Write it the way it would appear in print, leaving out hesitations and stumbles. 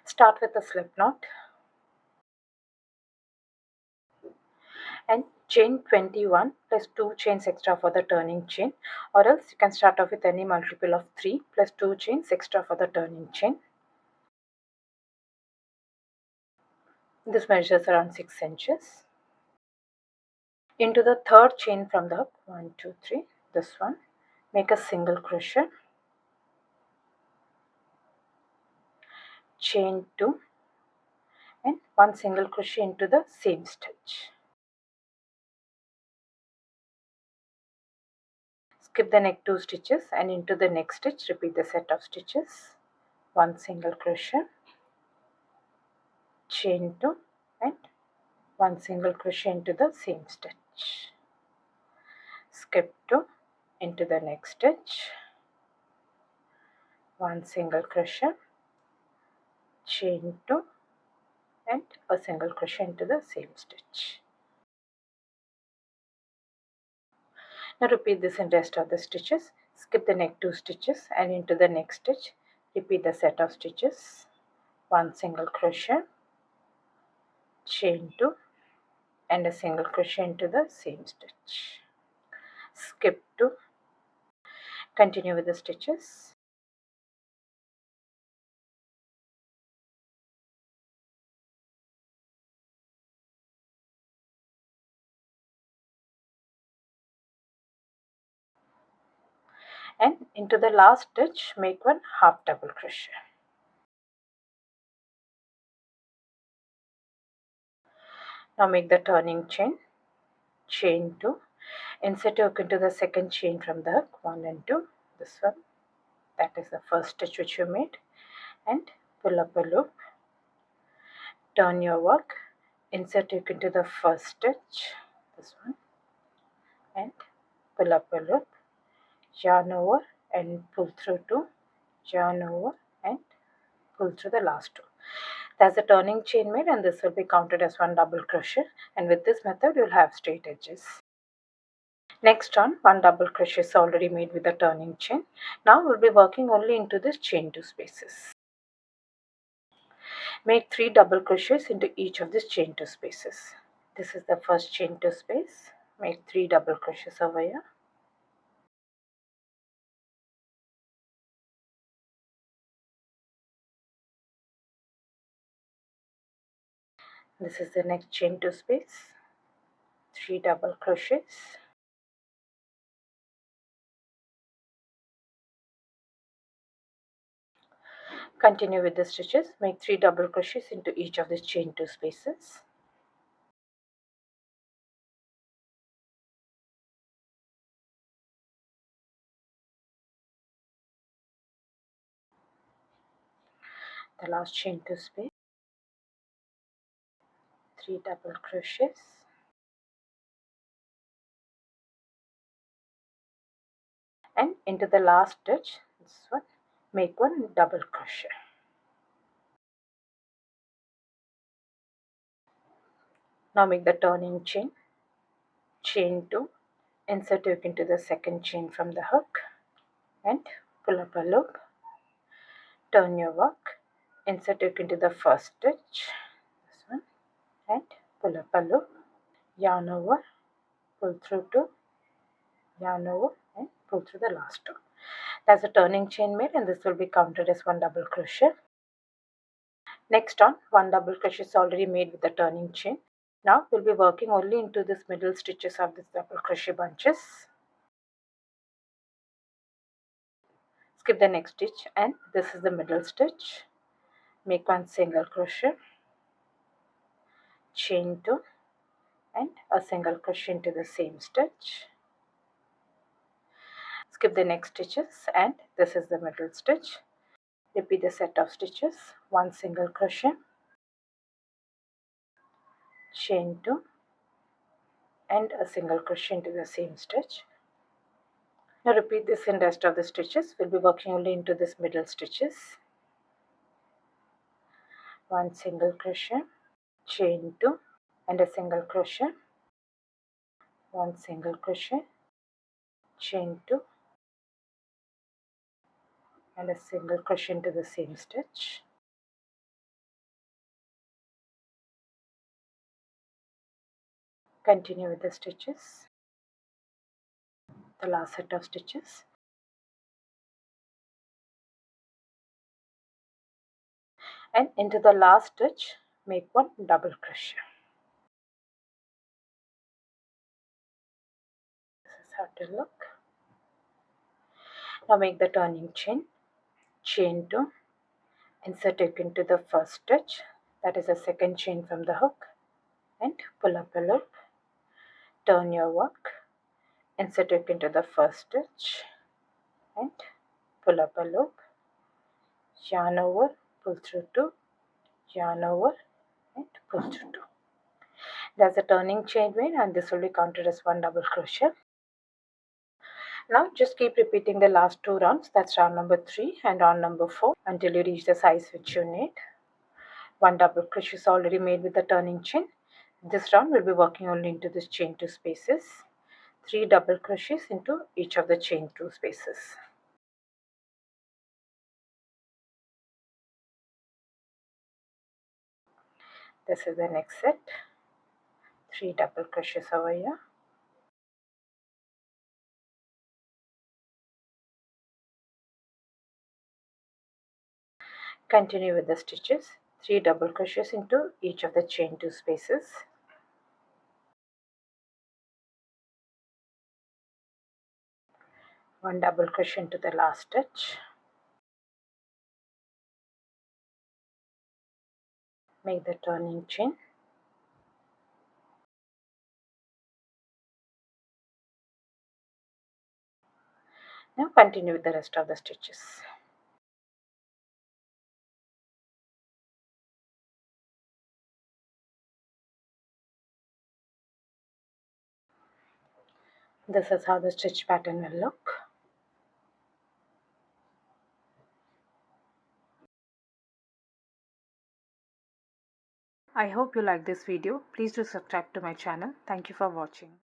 Start with a slip knot and chain 21 plus 2 chains extra for the turning chain, or else you can start off with any multiple of 3 plus 2 chains extra for the turning chain. This measures around 6 inches. Into the third chain from the hook, 1, 2, 3, this one, make a single crochet, chain 2 and 1 single crochet into the same stitch. Skip the next 2 stitches and into the next stitch repeat the set of stitches, 1 single crochet, chain 2 and 1 single crochet into the same stitch. Skip 2 into the next stitch, 1 single crochet, chain 2 and a single crochet into the same stitch. Now repeat this in rest of the stitches. Skip the next 2 stitches and into the next stitch repeat the set of stitches, 1 single crochet, chain 2 and a single crochet into the same stitch. Skip 2, continue with the stitches. And into the last stitch make 1 half double crochet. Now make the turning chain, chain 2, insert your hook into the second chain from the hook, 1 and 2, this one, that is the first stitch which you made, and pull up a loop, turn your work, insert your hook into the first stitch, this one, and pull up a loop, yarn over and pull through 2, yarn over and pull through the last 2. There's a turning chain made and this will be counted as 1 double crochet, and with this method you'll have straight edges. Next on, 1 double crochet is already made with the turning chain. Now we'll be working only into this chain 2 spaces. Make 3 double crochets into each of these chain 2 spaces. This is the first chain 2 space. Make 3 double crochets over here. This is the next chain 2 space. 3 double crochets. Continue with the stitches. Make 3 double crochets into each of these chain 2 spaces. The last chain 2 space, 3 double crochets, and into the last stitch, this one, make 1 double crochet. Now make the turning chain, chain 2, insert your hook into the second chain from the hook and pull up a loop, turn your work, insert your hook into the first stitch, this one, and pull up a loop, yarn over, pull through 2, yarn over and pull through the last 2. There's a turning chain made and this will be counted as 1 double crochet. Next on, 1 double crochet is already made with the turning chain. Now we'll be working only into this middle stitches of this double crochet bunches. Skip the next stitch and this is the middle stitch. Make 1 single crochet, chain 2 and a single crochet into the same stitch. Skip the next stitches and this is the middle stitch. Repeat the set of stitches, 1 single crochet, chain 2 and a single crochet into the same stitch. Now repeat this in rest of the stitches. We'll be working only into this middle stitches. 1 single crochet, chain 2 and a single crochet, 1 single crochet, chain 2 and a single crochet into the same stitch. Continue with the stitches, the last set of stitches, and into the last stitch make one double crochet. This is how to look. Now make the turning chain, chain 2, insert hook into the first stitch, that is the second chain from the hook, and pull up a loop, turn your work, insert hook into the first stitch and pull up a loop, yarn over, pull through 2, yarn over and pull through 2. There's a turning chain made and this will be counted as one double crochet. Now just keep repeating the last 2 rounds, that's round number 3 and round number 4, until you reach the size which you need. One double crochet is already made with the turning chain. This round we'll be working only into this chain 2 spaces. 3 double crochets into each of the chain 2 spaces. This is the next set. 3 double crochets over here. Continue with the stitches. 3 double crochets into each of the chain 2 spaces. One double crochet into the last stitch. Make the turning chain. Now continue with the rest of the stitches. This is how the stitch pattern will look. I hope you like this video. Please do subscribe to my channel. Thank you for watching.